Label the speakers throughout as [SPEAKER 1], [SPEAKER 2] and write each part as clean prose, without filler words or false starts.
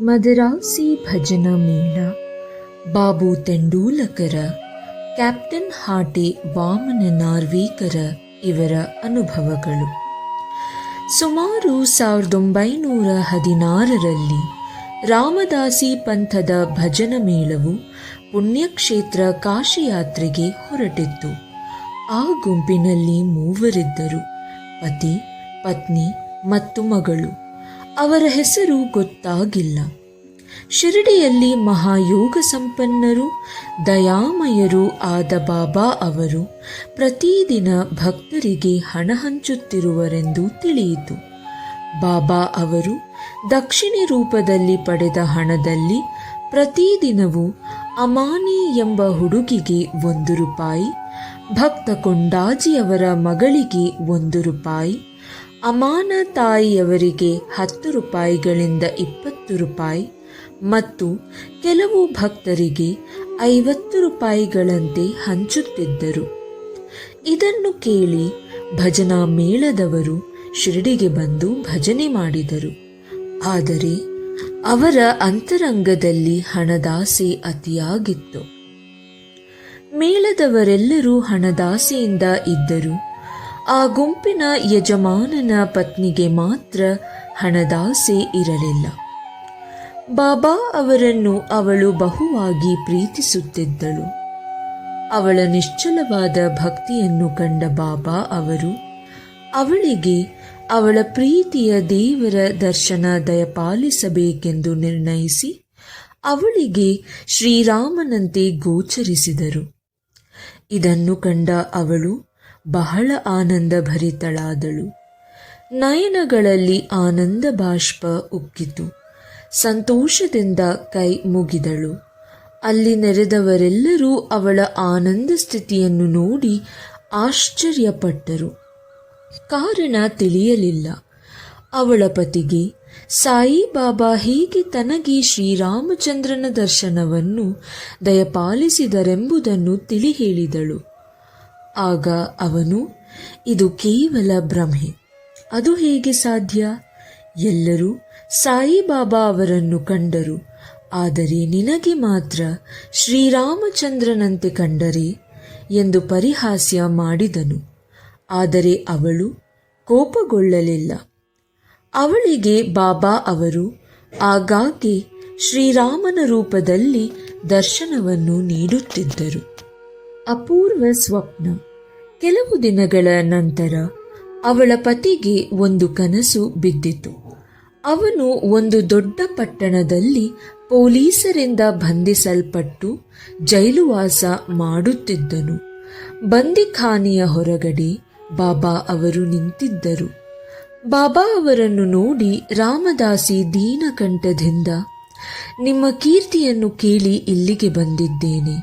[SPEAKER 1] ಮದರಾಸಿ ಭಜನ ಮೇಳ, ಬಾಬು ತೆಂಡೂಲಕರ, ಕ್ಯಾಪ್ಟನ್ ಹಾಟೆ ವಾಮನ ನಾರ್ವೇಕರ ಇವರ ಅನುಭವಗಳು. ಸುಮಾರು 1916ರಲ್ಲಿ ರಾಮದಾಸಿ ಪಂಥದ ಭಜನ ಮೇಳವು ಪುಣ್ಯಕ್ಷೇತ್ರ ಕಾಶಿಯಾತ್ರೆಗೆ ಹೊರಟಿತ್ತು. ಆ ಗುಂಪಿನಲ್ಲಿ 3 ಇದ್ದರು, ಪತಿ, ಪತ್ನಿ ಮತ್ತು ಮಗಳು. ಅವರ ಹೆಸರು ಗೊತ್ತಾಗಿಲ್ಲ. ಶಿರಡಿಯಲ್ಲಿ ಮಹಾಯೋಗ ಸಂಪನ್ನರು, ದಯಾಮಯರೂ ಆದ ಬಾಬಾ ಅವರು ಪ್ರತಿದಿನ ಭಕ್ತರಿಗೆ ಹಣ ಹಂಚುತ್ತಿರುವರೆಂದು ತಿಳಿಯಿತು. ಬಾಬಾ ಅವರು ದಕ್ಷಿಣೆ ರೂಪದಲ್ಲಿ ಪಡೆದ ಹಣದಲ್ಲಿ ಪ್ರತಿದಿನವೂ ಅಮಾನಿ ಎಂಬ ಹುಡುಗಿಗೆ 1 ರೂಪಾಯಿ, ಭಕ್ತ ಕೊಂಡಾಜಿಯವರ ಮಗಳಿಗೆ 1 ರೂಪಾಯಿ, ಅಮಾನ ತಾಯಿಯವರಿಗೆ 10 ರೂಪಾಯಿಗಳಿಂದ 20 ರೂಪಾಯಿ ಮತ್ತು ಕೆಲವು ಭಕ್ತರಿಗೆ 50 ರೂಪಾಯಿಗಳಂತೆ ಹಂಚುತ್ತಿದ್ದರು. ಇದನ್ನು ಕೇಳಿ ಭಜನಾ ಮೇಳದವರು ಶಿರಡಿಗೆ ಬಂದು ಭಜನೆ ಮಾಡಿದರು. ಆದರೆ ಅವರ ಅಂತರಂಗದಲ್ಲಿ ಹಣದಾಸೆ ಅತಿಯಾಗಿತ್ತು. ಮೇಳದವರೆಲ್ಲರೂ ಹಣದಾಸೆಯಿಂದ ಇದ್ದರು. ಆ ಗುಂಪಿನ ಯಜಮಾನನ ಪತ್ನಿಗೆ ಮಾತ್ರ ಹಣದಾಸೆ ಇರಲಿಲ್ಲ. ಬಾಬಾ ಅವರನ್ನು ಅವಳು ಬಹುವಾಗಿ ಪ್ರೀತಿಸುತ್ತಿದ್ದಳು. ಅವಳ ನಿಶ್ಚಲವಾದ ಭಕ್ತಿಯನ್ನು ಕಂಡ ಬಾಬಾ ಅವರು ಅವಳಿಗೆ ಅವಳ ಪ್ರೀತಿಯ ದೇವರ ದರ್ಶನ ದಯಪಾಲಿಸಬೇಕೆಂದು ನಿರ್ಣಯಿಸಿ ಅವಳಿಗೆ ಶ್ರೀರಾಮನಂತೆ ಗೋಚರಿಸಿದರು. ಇದನ್ನು ಕಂಡ ಅವಳು ಬಹಳ ಆನಂದ ಭರಿತಳಾದಳು. ನಯನಗಳಲ್ಲಿ ಆನಂದ ಬಾಷ್ಪ ಉಕ್ಕಿತು. ಸಂತೋಷದಿಂದ ಕೈ ಮುಗಿದಳು. ಅಲ್ಲಿ ನೆರೆದವರೆಲ್ಲರೂ ಅವಳ ಆನಂದ ಸ್ಥಿತಿಯನ್ನು ನೋಡಿ ಆಶ್ಚರ್ಯಪಟ್ಟರು. ಕಾರಣ ತಿಳಿಯಲಿಲ್ಲ. ಅವಳ ಪತಿಗೆ ಸಾಯಿಬಾಬಾ ಹೇಗೆ ತನಗೆ ಶ್ರೀರಾಮಚಂದ್ರನ ದರ್ಶನವನ್ನು ದಯಪಾಲಿಸಿದರೆಂಬುದನ್ನು ತಿಳಿ ಹೇಳಿದಳು. ಆಗ ಅವನು, ಇದು ಕೇವಲ ಭ್ರಮೆ, ಅದು ಹೇಗೆ ಸಾಧ್ಯ? ಎಲ್ಲರೂ ಸಾಯಿಬಾಬಾ ಅವರನ್ನು ಕಂಡರು, ಆದರೆ ನಿನಗೆ ಮಾತ್ರ ಶ್ರೀರಾಮಚಂದ್ರನಂತೆ ಕಂಡರೆ ಎಂದು ಪರಿಹಾಸ್ಯ ಮಾಡಿದನು. ಆದರೆ ಅವಳು ಕೋಪಗೊಳ್ಳಲಿಲ್ಲ. ಅವಳಿಗೆ ಬಾಬಾ ಅವರು ಆಗಾಗ್ಗೆ ಶ್ರೀರಾಮನ ರೂಪದಲ್ಲಿ ದರ್ಶನವನ್ನು ನೀಡುತ್ತಿದ್ದರು. ಅಪೂರ್ವ ಸ್ವಪ್ನ. ಕೆಲವು ದಿನಗಳ ನಂತರ ಅವಳ ಪತಿಗೆ ಒಂದು ಕನಸು ಬಿದ್ದಿತು. ಅವನು ಒಂದು ದೊಡ್ಡ ಪಟ್ಟಣದಲ್ಲಿ ಪೊಲೀಸರಿಂದ ಬಂಧಿಸಲ್ಪಟ್ಟು ಜೈಲುವಾಸ ಮಾಡುತ್ತಿದ್ದನು. ಬಂದಿಖಾನೆಯ ಹೊರಗಡೆ ಬಾಬಾ ಅವರು ನಿಂತಿದ್ದರು. ಬಾಬಾ ಅವರನ್ನು ನೋಡಿ ರಾಮದಾಸಿ ದೀನಕಂಠದಿಂದ, ನಿಮ್ಮ ಕೀರ್ತಿಯನ್ನು ಕೇಳಿ ಇಲ್ಲಿಗೆ ಬಂದಿದ್ದೇನೆ.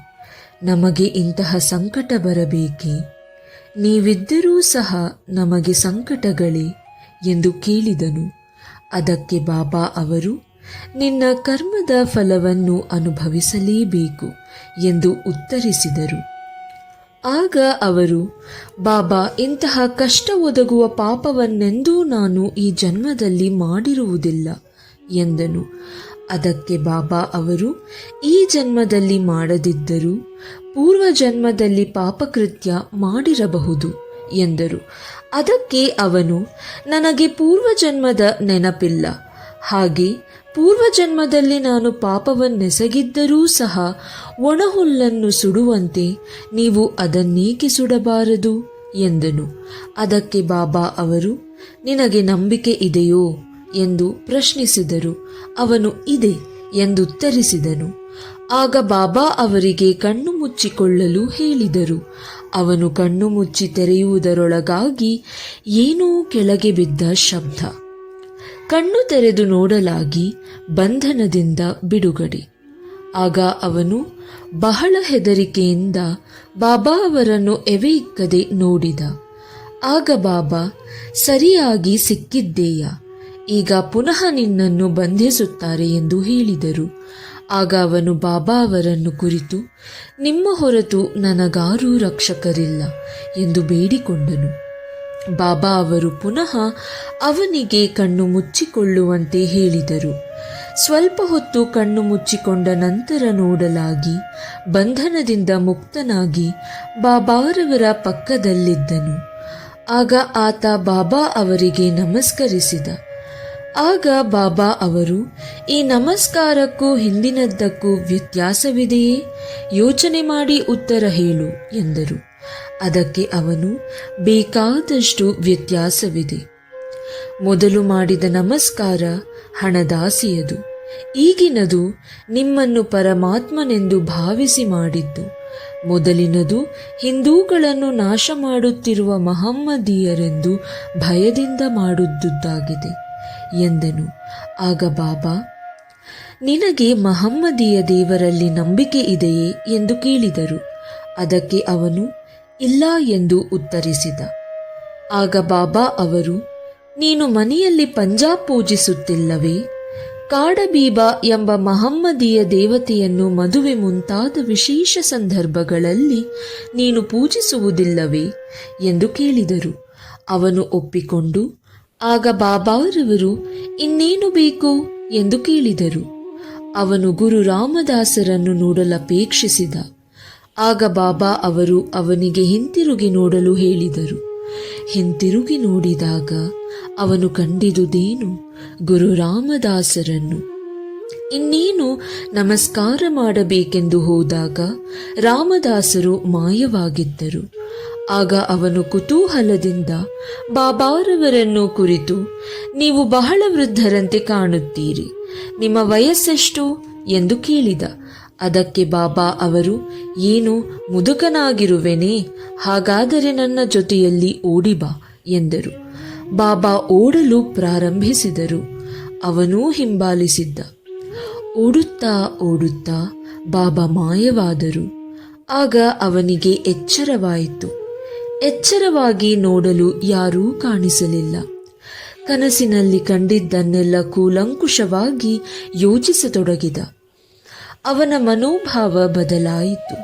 [SPEAKER 1] ನಮಗೆ ಇಂತಹ ಸಂಕಟ ಬರಬೇಕೆ? ನೀವಿದ್ದರೂ ಸಹ ನಮಗೆ ಸಂಕಟಗಳೇ ಎಂದು ಕೇಳಿದನು. ಅದಕ್ಕೆ ಬಾಬಾ ಅವರು, ನಿನ್ನ ಕರ್ಮದ ಫಲವನ್ನು ಅನುಭವಿಸಲೇಬೇಕು ಎಂದು ಉತ್ತರಿಸಿದರು. ಆಗ ಅವರು, ಬಾಬಾ, ಇಂತಹ ಕಷ್ಟ ಒದಗುವ ಪಾಪವನ್ನೆಂದೂ ನಾನು ಈ ಜನ್ಮದಲ್ಲಿ ಮಾಡಿರುವುದಿಲ್ಲ ಎಂದನು. ಅದಕ್ಕೆ ಬಾಬಾ ಅವರು, ಈ ಜನ್ಮದಲ್ಲಿ ಮಾಡದಿದ್ದರೂ ಪೂರ್ವ ಜನ್ಮದಲ್ಲಿ ಪಾಪಕೃತ್ಯ ಮಾಡಿರಬಹುದು ಎಂದರು. ಅದಕ್ಕೆ ಅವನು, ನನಗೆ ಪೂರ್ವಜನ್ಮದ ನೆನಪಿಲ್ಲ. ಹಾಗೆ ಪೂರ್ವಜನ್ಮದಲ್ಲಿ ನಾನು ಪಾಪವನ್ನೆಸಗಿದ್ದರೂ ಸಹ ಒಣಹುಲ್ಲನ್ನು ಸುಡುವಂತೆ ನೀವು ಅದನ್ನೇಕೆ ಸುಡಬಾರದು ಎಂದನು. ಅದಕ್ಕೆ ಬಾಬಾ ಅವರು, ನಿನಗೆ ನಂಬಿಕೆ ಇದೆಯೋ ಎಂದು ಪ್ರಶ್ನಿಸಿದರು. ಅವನು ಇದೆ ಎಂದುತ್ತರಿಸಿದನು. ಆಗ ಬಾಬಾ ಅವರಿಗೆ ಕಣ್ಣು ಮುಚ್ಚಿಕೊಳ್ಳಲು ಹೇಳಿದರು. ಅವನು ಕಣ್ಣು ಮುಚ್ಚಿ ತೆರೆಯುವುದರೊಳಗಾಗಿ ಏನೋ ಕೆಳಗೆ ಬಿದ್ದ ಶಬ್ದ. ಕಣ್ಣು ತೆರೆದು ನೋಡಲಾಗಿ ಬಂಧನದಿಂದ ಬಿಡುಗಡೆ. ಆಗ ಅವನು ಬಹಳ ಹೆದರಿಕೆಯಿಂದ ಬಾಬಾ ಅವರನ್ನು ಎವೆಯಿಕ್ಕದೆ ನೋಡಿದ. ಆಗ ಬಾಬಾ, ಸರಿಯಾಗಿ ಸಿಕ್ಕಿದ್ದೇಯಾ, ಈಗ ಪುನಃ ನಿನ್ನನ್ನು ಬಂಧಿಸುತ್ತಾರೆ ಎಂದು ಹೇಳಿದರು. ಆಗ ಅವನು ಬಾಬಾ ಅವರನ್ನು ಕುರಿತು, ನಿಮ್ಮ ಹೊರತು ನನಗಾರೂ ರಕ್ಷಕರಿಲ್ಲ ಎಂದು ಬೇಡಿಕೊಂಡನು. ಬಾಬಾ ಅವರು ಪುನಃ ಅವನಿಗೆ ಕಣ್ಣು ಮುಚ್ಚಿಕೊಳ್ಳುವಂತೆ ಹೇಳಿದರು. ಸ್ವಲ್ಪ ಹೊತ್ತು ಕಣ್ಣು ಮುಚ್ಚಿಕೊಂಡ ನಂತರ ನೋಡಲಾಗಿ ಬಂಧನದಿಂದ ಮುಕ್ತನಾಗಿ ಬಾಬಾರವರ ಪಕ್ಕದಲ್ಲಿದ್ದನು. ಆಗ ಆತ ಬಾಬಾ ಅವರಿಗೆ ನಮಸ್ಕರಿಸಿದ. ಆಗ ಬಾಬಾ ಅವರು, ಈ ನಮಸ್ಕಾರಕ್ಕೂ ಹಿಂದಿನದ್ದಕ್ಕೂ ವ್ಯತ್ಯಾಸವಿದೆಯೇ? ಯೋಚನೆ ಮಾಡಿ ಉತ್ತರ ಹೇಳು ಎಂದರು. ಅದಕ್ಕೆ ಅವನು, ಬೇಕಾದಷ್ಟು ವ್ಯತ್ಯಾಸವಿದೆ. ಮೊದಲು ಮಾಡಿದ ನಮಸ್ಕಾರ ಹಣದಾಸೆಯದು. ಈಗಿನದು ನಿಮ್ಮನ್ನು ಪರಮಾತ್ಮನೆಂದು ಭಾವಿಸಿ ಮಾಡಿದ್ದು. ಮೊದಲಿನದು ಹಿಂದೂಗಳನ್ನು ನಾಶ ಮಾಡುತ್ತಿರುವ ಮಹಮ್ಮದೀಯರೆಂದು ಭಯದಿಂದ ಮಾಡುವುದಾಗಿದೆ ಎಂದನು. ಆಗ ಬಾಬಾ, ನಿನಗೆ ಮಹಮ್ಮದೀಯ ದೇವರಲ್ಲಿ ನಂಬಿಕೆ ಇದೆಯೇ ಎಂದು ಕೇಳಿದರು. ಅದಕ್ಕೆ ಅವನು, ಇಲ್ಲ ಎಂದು ಉತ್ತರಿಸಿದ. ಆಗ ಬಾಬಾ ಅವರು, ನೀನು ಮನೆಯಲ್ಲಿ ಪಂಜಾಬ್ ಪೂಜಿಸುತ್ತಿಲ್ಲವೇ? ಕಾಡಬೀಬಾ ಎಂಬ ಮಹಮ್ಮದೀಯ ದೇವತೆಯನ್ನು ಮದುವೆ ಮುಂತಾದ ವಿಶೇಷ ಸಂದರ್ಭಗಳಲ್ಲಿ ನೀನು ಪೂಜಿಸುವುದಿಲ್ಲವೇ ಎಂದು ಕೇಳಿದರು. ಅವನು ಒಪ್ಪಿಕೊಂಡು, ಆಗ ಬಾಬಾರವರು, ಇನ್ನೇನು ಬೇಕು ಎಂದು ಕೇಳಿದರು. ಅವನು ಗುರು ರಾಮದಾಸರನ್ನು ನೋಡಲಪೇಕ್ಷಿಸಿದ. ಆಗ ಬಾಬಾ ಅವರು ಅವನಿಗೆ ಹಿಂತಿರುಗಿ ನೋಡಲು ಹೇಳಿದರು. ಹಿಂತಿರುಗಿ ನೋಡಿದಾಗ ಅವನು ಕಂಡಿದುದೇನು? ಗುರು ರಾಮದಾಸರನ್ನು. ಇನ್ನೇನು ನಮಸ್ಕಾರ ಮಾಡಬೇಕೆಂದು ಹೋದಾಗ ರಾಮದಾಸರು ಮಾಯವಾಗಿದ್ದರು. ಆಗ ಅವನು ಕುತೂಹಲದಿಂದ ಬಾಬಾರವರನ್ನು ಕುರಿತು, ನೀವು ಬಹಳ ವೃದ್ಧರಂತೆ ಕಾಣುತ್ತೀರಿ, ನಿಮ್ಮ ವಯಸ್ಸೆಷ್ಟು ಎಂದು ಕೇಳಿದ. ಅದಕ್ಕೆ ಬಾಬಾ ಅವರು, ಏನು ಮುದುಕನಾಗಿರುವೆನೇ? ಹಾಗಾದರೆ ನನ್ನ ಜೊತೆಯಲ್ಲಿ ಓಡಿಬಾ ಎಂದರು. ಬಾಬಾ ಓಡಲು ಪ್ರಾರಂಭಿಸಿದರು. ಅವನೂ ಹಿಂಬಾಲಿಸಿದ್ದ. ಓಡುತ್ತಾ ಓಡುತ್ತಾ ಬಾಬಾ ಮಾಯವಾದರು. ಆಗ ಅವನಿಗೆ ಎಚ್ಚರವಾಯಿತು. ಎಚ್ಚರವಾಗಿ ನೋಡಲು ಯಾರೂ ಕಾಣಿಸಲಿಲ್ಲ. ಕನಸಿನಲ್ಲಿ ಕಂಡಿದ್ದನ್ನೆಲ್ಲ ಕೂಲಂಕುಷವಾಗಿ ಯೋಚಿಸತೊಡಗಿದ. ಅವನ ಮನೋಭಾವ ಬದಲಾಯಿತು.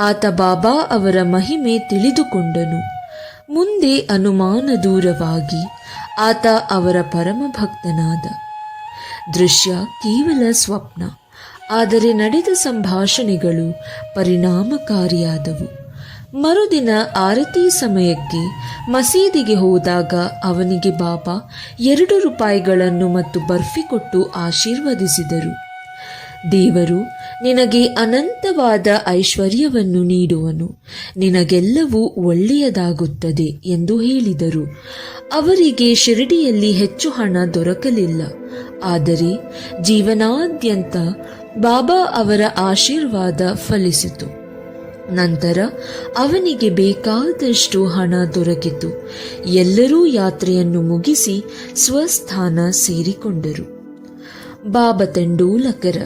[SPEAKER 1] ಆತ ಬಾಬಾ ಅವರ ಮಹಿಮೆ ತಿಳಿದುಕೊಂಡನು. ಮುಂದೆ ಅನುಮಾನ ದೂರವಾಗಿ ಆತ ಅವರ ಪರಮಭಕ್ತನಾದ. ದೃಶ್ಯ ಕೇವಲ ಸ್ವಪ್ನ, ಆದರೆ ನಡೆದ ಸಂಭಾಷಣೆಗಳು ಪರಿಣಾಮಕಾರಿಯಾದವು. ಮರುದಿನ ಆರತಿ ಸಮಯಕ್ಕೆ ಮಸೀದಿಗೆ ಹೋದಾಗ ಅವನಿಗೆ ಬಾಬಾ 2 ರೂಪಾಯಿಗಳನ್ನು ಮತ್ತು ಬರ್ಫಿ ಕೊಟ್ಟು ಆಶೀರ್ವದಿಸಿದರು. ದೇವರು ನಿನಗೆ ಅನಂತವಾದ ಐಶ್ವರ್ಯವನ್ನು ನೀಡುವನು, ನಿನಗೆಲ್ಲವೂ ಒಳ್ಳೆಯದಾಗುತ್ತದೆ ಎಂದು ಹೇಳಿದರು. ಅವರಿಗೆ ಶಿರಡಿಯಲ್ಲಿ ಹೆಚ್ಚು ಹಣ ದೊರಕಲಿಲ್ಲ. ಆದರೆ ಜೀವನಾದ್ಯಂತ ಬಾಬಾ ಅವರ ಆಶೀರ್ವಾದ ಫಲಿಸಿತು. ನಂತರ ಅವನಿಗೆ ಬೇಕಾದಷ್ಟು ಹಣ ದೊರಕಿತು. ಎಲ್ಲರೂ ಯಾತ್ರೆಯನ್ನು ಮುಗಿಸಿ ಸ್ವಸ್ಥಾನ ಸೇರಿಕೊಂಡರು. ಬಾಬಾ ತೆಂಡೂಲಕರ.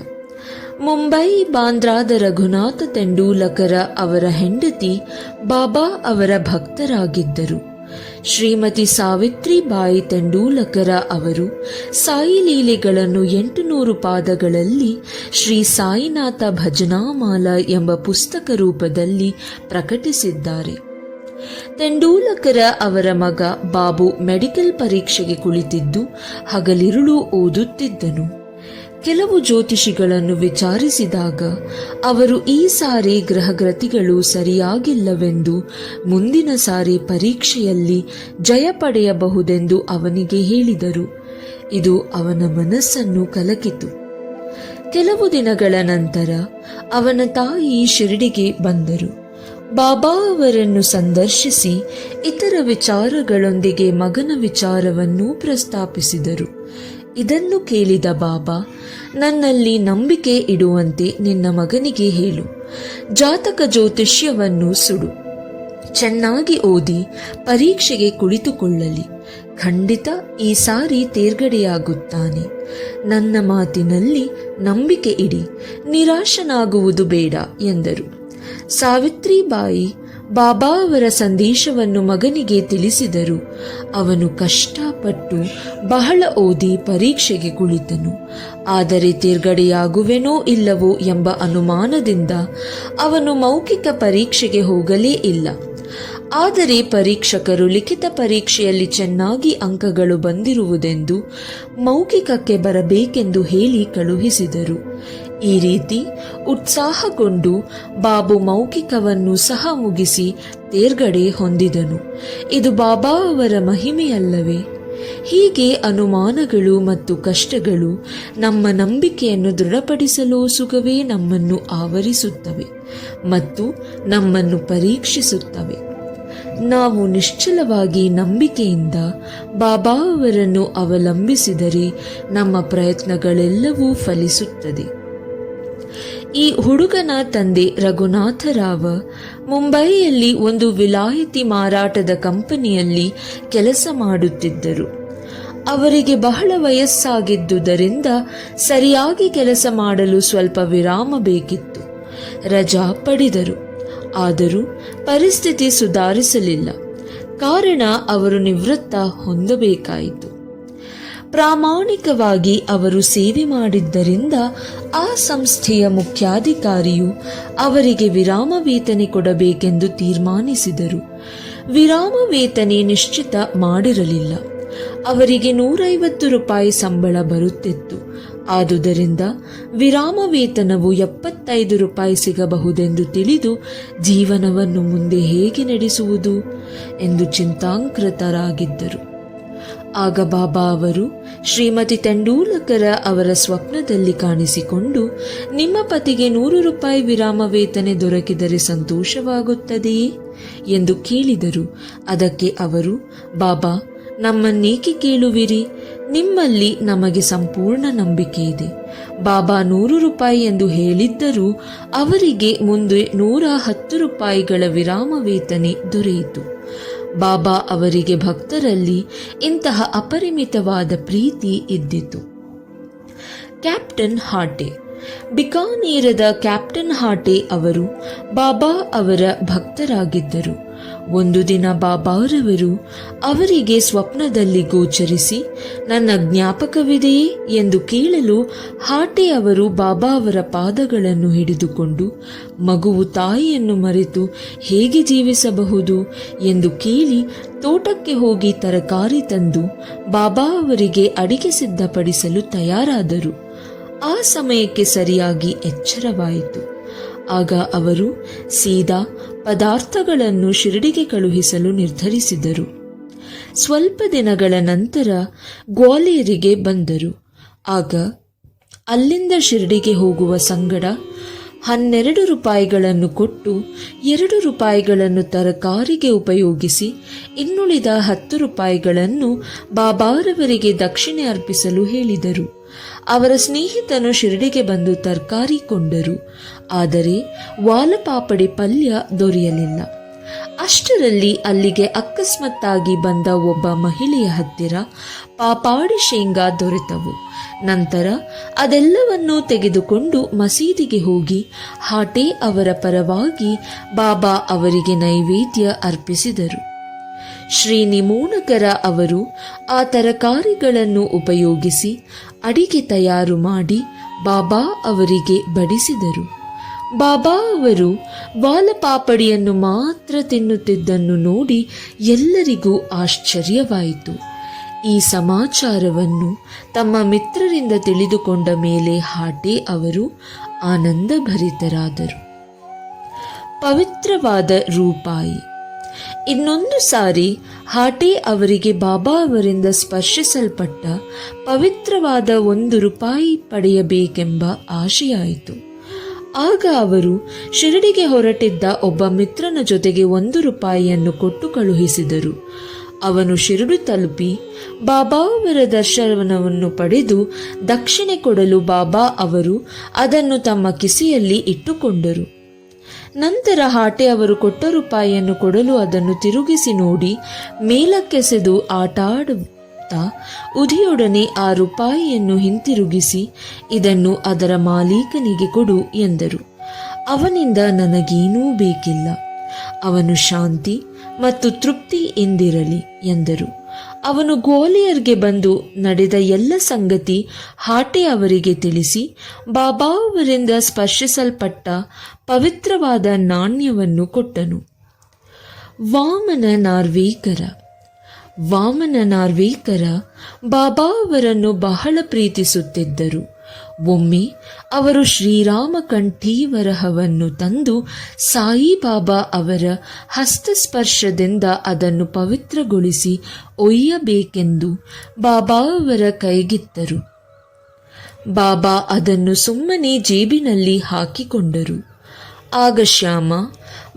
[SPEAKER 1] ಮುಂಬೈ ಬಾಂದ್ರಾದ ರಘುನಾಥ ತೆಂಡೂಲಕರ ಅವರ ಹೆಂಡತಿ ಬಾಬಾ ಅವರ ಭಕ್ತರಾಗಿದ್ದರು. ಶ್ರೀಮತಿ ಸಾವಿತ್ರಿಬಾಯಿ ತೆಂಡೂಲಕರ ಅವರು ಸಾಯಿ ಲೀಲೆಗಳನ್ನು 800 ಪಾದಗಳಲ್ಲಿ ಶ್ರೀ ಸಾಯಿನಾಥ ಭಜನಾಮಾಲ ಎಂಬ ಪುಸ್ತಕ ರೂಪದಲ್ಲಿ ಪ್ರಕಟಿಸಿದ್ದಾರೆ. ತೆಂಡೂಲಕರ ಅವರ ಮಗ ಬಾಬು ಮೆಡಿಕಲ್ ಪರೀಕ್ಷೆಗೆ ಕುಳಿತಿದ್ದು ಹಗಲಿರುಳು ಓದುತ್ತಿದ್ದನು. ಕೆಲವು ಜ್ಯೋತಿಷಿಗಳನ್ನು ವಿಚಾರಿಸಿದಾಗ ಅವರು ಈ ಸಾರಿ ಗ್ರಹಗತಿಗಳು ಸರಿಯಾಗಿಲ್ಲವೆಂದು, ಮುಂದಿನ ಸಾರಿ ಪರೀಕ್ಷೆಯಲ್ಲಿ ಜಯ ಪಡೆಯಬಹುದೆಂದು ಅವನಿಗೆ ಹೇಳಿದರು. ಇದು ಅವನ ಮನಸ್ಸನ್ನು ಕಲಕಿತು. ಕೆಲವು ದಿನಗಳ ನಂತರ ಅವನ ತಾಯಿ ಶಿರಡಿಗೆ ಬಂದರು. ಬಾಬಾ ಅವರನ್ನು ಸಂದರ್ಶಿಸಿ ಇತರ ವಿಚಾರಗಳೊಂದಿಗೆ ಮಗನ ವಿಚಾರವನ್ನು ಪ್ರಸ್ತಾಪಿಸಿದರು. ಇದನ್ನು ಕೇಳಿದ ಬಾಬಾ, ನನ್ನಲ್ಲಿ ನಂಬಿಕೆ ಇಡುವಂತೆ ನಿನ್ನ ಮಗನಿಗೆ ಹೇಳು. ಜಾತಕ ಜ್ಯೋತಿಷ್ಯವನ್ನು ಸುಡು. ಚೆನ್ನಾಗಿ ಓದಿ ಪರೀಕ್ಷೆಗೆ ಕುಳಿತುಕೊಳ್ಳಲಿ. ಖಂಡಿತ ಈ ಸಾರಿ ತೇರ್ಗಡೆಯಾಗುತ್ತಾನೆ. ನನ್ನ ಮಾತಿನಲ್ಲಿ ನಂಬಿಕೆ ಇಡಿ, ನಿರಾಶನಾಗುವುದು ಬೇಡ ಎಂದರು. ಸಾವಿತ್ರಿಬಾಯಿ ಬಾಬಾ ಅವರ ಸಂದೇಶವನ್ನು ಮಗನಿಗೆ ತಿಳಿಸಿದರು. ಅವನು ಕಷ್ಟಪಟ್ಟು ಬಹಳ ಓದಿ ಪರೀಕ್ಷೆಗೆ ಕುಳಿತನು. ಆದರೆ ತೇರ್ಗಡೆಯಾಗುವೆನೋ ಇಲ್ಲವೋ ಎಂಬ ಅನುಮಾನದಿಂದ ಅವನು ಮೌಖಿಕ ಪರೀಕ್ಷೆಗೆ ಹೋಗಲೇ ಇಲ್ಲ. ಆದರೆ ಪರೀಕ್ಷಕರು ಲಿಖಿತ ಪರೀಕ್ಷೆಯಲ್ಲಿ ಚೆನ್ನಾಗಿ ಅಂಕಗಳು ಬಂದಿರುವುದೆಂದು ಮೌಖಿಕಕ್ಕೆ ಬರಬೇಕೆಂದು ಹೇಳಿ ಕಳುಹಿಸಿದರು. ಈ ರೀತಿ ಉತ್ಸಾಹಗೊಂಡು ಬಾಬು ಮೌಖಿಕವನ್ನು ಸಹ ಮುಗಿಸಿ ತೇರ್ಗಡೆ ಹೊಂದಿದನು. ಇದು ಬಾಬಾ ಅವರ ಮಹಿಮೆಯಲ್ಲವೇ? ಹೀಗೆ ಅನುಮಾನಗಳು ಮತ್ತು ಕಷ್ಟಗಳು ನಮ್ಮ ನಂಬಿಕೆಯನ್ನು ದೃಢಪಡಿಸಲು ಸುಗವೇ ನಮ್ಮನ್ನು ಆವರಿಸುತ್ತವೆ ಮತ್ತು ನಮ್ಮನ್ನು ಪರೀಕ್ಷಿಸುತ್ತವೆ. ನಾವು ನಿಶ್ಚಲವಾಗಿ ನಂಬಿಕೆಯಿಂದ ಬಾಬಾ ಅವರನ್ನು ಅವಲಂಬಿಸಿದರೆ ನಮ್ಮ ಪ್ರಯತ್ನಗಳೆಲ್ಲವೂ ಫಲಿಸುತ್ತದೆ. ಈ ಹುಡುಗನ ತಂದೆ ರಘುನಾಥರಾವ ಮುಂಬಯಿಯಲ್ಲಿ ಒಂದು ವಿಲಾಯತಿ ಮಾರಾಟದ ಕಂಪನಿಯಲ್ಲಿ ಕೆಲಸ ಮಾಡುತ್ತಿದ್ದರು. ಅವರಿಗೆ ಬಹಳ ವಯಸ್ಸಾಗಿದ್ದುದರಿಂದ ಸರಿಯಾಗಿ ಕೆಲಸ ಮಾಡಲು ಸ್ವಲ್ಪ ವಿರಾಮ ಬೇಕಿತ್ತು. ರಜಾ ಪಡೆದರು. ಆದರೂ ಪರಿಸ್ಥಿತಿ ಸುಧಾರಿಸಲಿಲ್ಲ. ಕಾರಣ ಅವರು ನಿವೃತ್ತ ಹೊಂದಬೇಕಾಯಿತು. ಪ್ರಾಮಾಣಿಕವಾಗಿ ಅವರು ಸೇವೆ ಮಾಡಿದ್ದರಿಂದ ಆ ಸಂಸ್ಥೆಯ ಮುಖ್ಯಾಧಿಕಾರಿಯು ಅವರಿಗೆ ವಿರಾಮ ವೇತನೆ ಕೊಡಬೇಕೆಂದು ತೀರ್ಮಾನಿಸಿದರು. ವಿರಾಮ ವೇತನೆ ನಿಶ್ಚಿತ ಮಾಡಿರಲಿಲ್ಲ. ಅವರಿಗೆ 150 ರೂಪಾಯಿ ಸಂಬಳ ಬರುತ್ತಿತ್ತು. ಆದುದರಿಂದ ವಿರಾಮ ವೇತನವು 75 ರೂಪಾಯಿ ಸಿಗಬಹುದೆಂದು ತಿಳಿದು ಜೀವನವನ್ನು ಮುಂದೆ ಹೇಗೆ ನಡೆಸುವುದು ಎಂದು ಚಿಂತಾಂಕೃತರಾಗಿದ್ದರು. ಆಗ ಬಾಬಾ ಅವರು ಶ್ರೀಮತಿ ತೆಂಡೂಲಕರ ಅವರ ಸ್ವಪ್ನದಲ್ಲಿ ಕಾಣಿಸಿಕೊಂಡು, ನಿಮ್ಮ ಪತಿಗೆ 100 ರೂಪಾಯಿ ವಿರಾಮ ವೇತನೆ ದೊರಕಿದರೆ ಸಂತೋಷವಾಗುತ್ತದೆಯೇ ಎಂದು ಕೇಳಿದರು. ಅದಕ್ಕೆ ಅವರು, ಬಾಬಾ, ನಮ್ಮನ್ನೇಕೆ ಕೇಳುವಿರಿ? ನಿಮ್ಮಲ್ಲಿ ನಮಗೆ ಸಂಪೂರ್ಣ ನಂಬಿಕೆ ಇದೆ. ಬಾಬಾ 100 ರೂಪಾಯಿ ಎಂದು ಹೇಳಿದ್ದರೂ ಅವರಿಗೆ ಮುಂದೆ 110 ರೂಪಾಯಿಗಳ ವಿರಾಮ ವೇತನೆ ದೊರೆಯಿತು. ಬಾಬಾ ಅವರಿಗೆ ಭಕ್ತರಲ್ಲಿ ಇಂತಹ ಅಪರಿಮಿತವಾದ ಪ್ರೀತಿ ಇದ್ದಿತು. ಕ್ಯಾಪ್ಟನ್ ಹಾಟೆ. ಬಿಕಾನೇರದ ಕ್ಯಾಪ್ಟನ್ ಹಾಟೆ ಅವರು ಬಾಬಾ ಅವರ ಭಕ್ತರಾಗಿದ್ದರು. ಒಂದು ದಿನ ಬಾಬಾರವರು ಅವರಿಗೆ ಸ್ವಪ್ನದಲ್ಲಿ ಗೋಚರಿಸಿ, ನನ್ನ ಜ್ಞಾಪಕವಿದೆಯೇ ಎಂದು ಕೇಳಲು ಹಾಟೆ ಅವರು ಬಾಬಾ ಅವರ ಪಾದಗಳನ್ನು ಹಿಡಿದುಕೊಂಡು, ಮಗುವು ತಾಯಿಯನ್ನು ಮರೆತು ಹೇಗೆ ಜೀವಿಸಬಹುದು ಎಂದು ಕೇಳಿ ತೋಟಕ್ಕೆ ಹೋಗಿ ತರಕಾರಿ ತಂದು ಬಾಬಾ ಅವರಿಗೆ ಅಡಿಗೆ ಸಿದ್ಧಪಡಿಸಲು ತಯಾರಾದರು. ಆ ಸಮಯಕ್ಕೆ ಸರಿಯಾಗಿ ಎಚ್ಚರವಾಯಿತು. ಆಗ ಅವರು ಸೀದಾ ಪದಾರ್ಥಗಳನ್ನು ಶಿರಡಿಗೆ ಕಳುಹಿಸಲು ನಿರ್ಧರಿಸಿದರು. ಸ್ವಲ್ಪ ದಿನಗಳ ನಂತರ ಗ್ವಾಲಿಯರಿಗೆ ಬಂದರು. ಆಗ ಅಲ್ಲಿಂದ ಶಿರಡಿಗೆ ಹೋಗುವ ಸಂಗಡ 12 ರೂಪಾಯಿಗಳನ್ನು ಕೊಟ್ಟು 2 ರೂಪಾಯಿಗಳನ್ನು ತರಕಾರಿಗೆ ಉಪಯೋಗಿಸಿ ಇನ್ನುಳಿದ 10 ರೂಪಾಯಿಗಳನ್ನು ಬಾಬಾರವರಿಗೆ ದಕ್ಷಿಣೆ ಅರ್ಪಿಸಲು ಹೇಳಿದರು. ಅವರ ಸ್ನೇಹಿತನು ಶಿರಡಿಗೆ ಬಂದು ತರಕಾರಿ ಕೊಂಡರು. ಆದರೆ ವಾಲಪಾಪಡಿ ಪಲ್ಯ ದೊರೆಯಲಿಲ್ಲ. ಅಷ್ಟರಲ್ಲಿ ಅಲ್ಲಿಗೆ ಅಕಸ್ಮಾತ್ತಾಗಿ ಬಂದ ಒಬ್ಬ ಮಹಿಳೆಯ ಹತ್ತಿರ ಪಾಪಾಡಿ ಶೇಂಗಾ ದೊರೆತವು. ನಂತರ ಅದೆಲ್ಲವನ್ನೂ ತೆಗೆದುಕೊಂಡು ಮಸೀದಿಗೆ ಹೋಗಿ ಹಾಟೆ ಅವರ ಪರವಾಗಿ ಬಾಬಾ ಅವರಿಗೆ ನೈವೇದ್ಯ ಅರ್ಪಿಸಿದರು. ಶ್ರೀ ನಿಮೋಣಕರ ಅವರು ಆ ತರಕಾರಿಗಳನ್ನು ಉಪಯೋಗಿಸಿ ಅಡಿಗೆ ತಯಾರು ಮಾಡಿ ಬಾಬಾ ಅವರಿಗೆ ಬಡಿಸಿದರು. ಬಾಬಾ ಅವರು ವಾಲಪಾಪಡಿಯನ್ನು ಮಾತ್ರ ತಿನ್ನುತ್ತಿದ್ದನ್ನು ನೋಡಿ ಎಲ್ಲರಿಗೂ ಆಶ್ಚರ್ಯವಾಯಿತು. ಈ ಸಮಾಚಾರವನ್ನು ತಮ್ಮ ಮಿತ್ರರಿಂದ ತಿಳಿದುಕೊಂಡ ಮೇಲೆ ಹಾಟೆ ಅವರು ಆನಂದಭರಿತರಾದರು. ಪವಿತ್ರವಾದ ರೂಪಾಯಿ. ಇನ್ನೊಂದು ಸಾರಿ ಹಾಟೆ ಅವರಿಗೆ ಬಾಬಾ ಅವರಿಂದ ಸ್ಪರ್ಶಿಸಲ್ಪಟ್ಟ ಪವಿತ್ರವಾದ 1 ರೂಪಾಯಿ ಪಡೆಯಬೇಕೆಂಬ ಆಶೆಯಾಯಿತು. ಆಗ ಅವರು ಶಿರಡಿಗೆ ಹೊರಟಿದ್ದ ಒಬ್ಬ ಮಿತ್ರನ ಜೊತೆಗೆ 1 ರೂಪಾಯಿಯನ್ನು ಕೊಟ್ಟು ಕಳುಹಿಸಿದರು. ಅವನು ಶಿರಡಿ ತಲುಪಿ ಬಾಬಾ ಅವರ ದರ್ಶನವನ್ನು ಪಡೆದು ದಕ್ಷಿಣೆ ಕೊಡಲು ಬಾಬಾ ಅವರು ಅದನ್ನು ತಮ್ಮ ಕಿಸೆಯಲ್ಲಿ ಇಟ್ಟುಕೊಂಡರು. ನಂತರ ಹಾಟೆ ಅವರು ಕೊಟ್ಟ ರೂಪಾಯಿಯನ್ನು ಕೊಡಲು ಅದನ್ನು ತಿರುಗಿಸಿ ನೋಡಿ ಮೇಲಕ್ಕೆಸೆದು ಆಟಾಡುತ್ತಾ ಉದಿಯೊಡನೆ ಆ ರೂಪಾಯಿಯನ್ನು ಹಿಂತಿರುಗಿಸಿ, ಇದನ್ನು ಅದರ ಮಾಲೀಕನಿಗೆ ಕೊಡು ಎಂದರು. ಅವನಿಂದ ನನಗೇನೂ ಬೇಕಿಲ್ಲ, ಅವನು ಶಾಂತಿ ಮತ್ತು ತೃಪ್ತಿ ಎಂದಿರಲಿ ಎಂದರು. ಅವನು ಗ್ವಾಲಿಯರ್ಗೆ ಬಂದು ನಡೆದ ಎಲ್ಲ ಸಂಗತಿ ಹಾಟೆ ಅವರಿಗೆ ತಿಳಿಸಿ ಬಾಬಾ ಅವರಿಂದ ಸ್ಪರ್ಶಿಸಲ್ಪಟ್ಟ ಪವಿತ್ರವಾದ ನಾಣ್ಯವನ್ನು ಕೊಟ್ಟನು. ವಾಮನ ನಾರ್ವೇಕರ. ವಾಮನ ನಾರ್ವೇಕರ ಬಾಬಾ ಅವರನ್ನು ಬಹಳ ಪ್ರೀತಿಸುತ್ತಿದ್ದರು. ಒಮ್ಮೆ ಅವರು ಶ್ರೀರಾಮ ಕಂಠೀವರಹವನ್ನು ತಂದು ಸಾಯಿಬಾಬಾ ಅವರ ಹಸ್ತಸ್ಪರ್ಶದಿಂದ ಅದನ್ನು ಪವಿತ್ರಗೊಳಿಸಿ ಒಯ್ಯಬೇಕೆಂದು ಬಾಬಾ ಅವರ ಕೈಗಿತ್ತರು. ಬಾಬಾ ಅದನ್ನು ಸುಮ್ಮನೆ ಜೇಬಿನಲ್ಲಿ ಹಾಕಿಕೊಂಡರು. ಆಗ ಶ್ಯಾಮ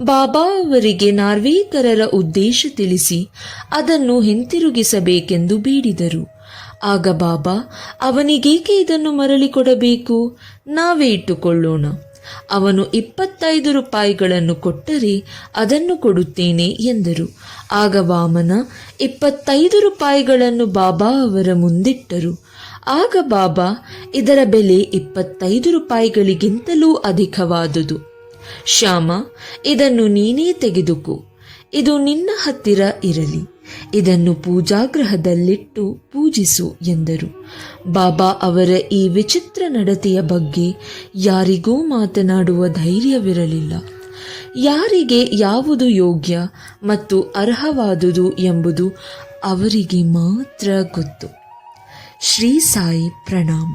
[SPEAKER 1] ಬಾಬಾ ಅವರಿಗೆ ನಾರ್ವೇಕರರ ಉದ್ದೇಶ ತಿಳಿಸಿ ಅದನ್ನು ಹಿಂತಿರುಗಿಸಬೇಕೆಂದು ಬೇಡಿದರು. ಆಗ ಬಾಬಾ, ಅವನಿಗೇಕೆ ಇದನ್ನು ಮರಳಿ ಕೊಡಬೇಕು, ನಾವೇ ಇಟ್ಟುಕೊಳ್ಳೋಣ. ಅವನು 25 ರೂಪಾಯಿಗಳನ್ನು ಕೊಟ್ಟರೆ ಅದನ್ನು ಕೊಡುತ್ತೇನೆ ಎಂದರು. ಆಗ ವಾಮನ 25 ರೂಪಾಯಿಗಳನ್ನು ಬಾಬಾ ಅವರ ಮುಂದಿಟ್ಟರು. ಆಗ ಬಾಬಾ, ಇದರ ಬೆಲೆ 25 ರೂಪಾಯಿಗಳಿಗಿಂತಲೂ ಅಧಿಕವಾದುದು. ಶ್ಯಾಮ, ಇದನ್ನು ನೀನೇ ತೆಗೆದುಕೋ, ಇದು ನಿನ್ನ ಹತ್ತಿರ ಇರಲಿ, ಇದನ್ನು ಪೂಜಾಗೃಹದಲ್ಲಿಟ್ಟು ಪೂಜಿಸು ಎಂದರು. ಬಾಬಾ ಅವರ ಈ ವಿಚಿತ್ರ ನಡತೆಯ ಬಗ್ಗೆ ಯಾರಿಗೂ ಮಾತನಾಡುವ ಧೈರ್ಯವಿರಲಿಲ್ಲ. ಯಾರಿಗೆ ಯಾವುದು ಯೋಗ್ಯ ಮತ್ತು ಅರ್ಹವಾದುದು ಎಂಬುದು ಅವರಿಗೆ ಮಾತ್ರ ಗೊತ್ತು. ಶ್ರೀ ಸಾಯಿ ಪ್ರಣಾಮ.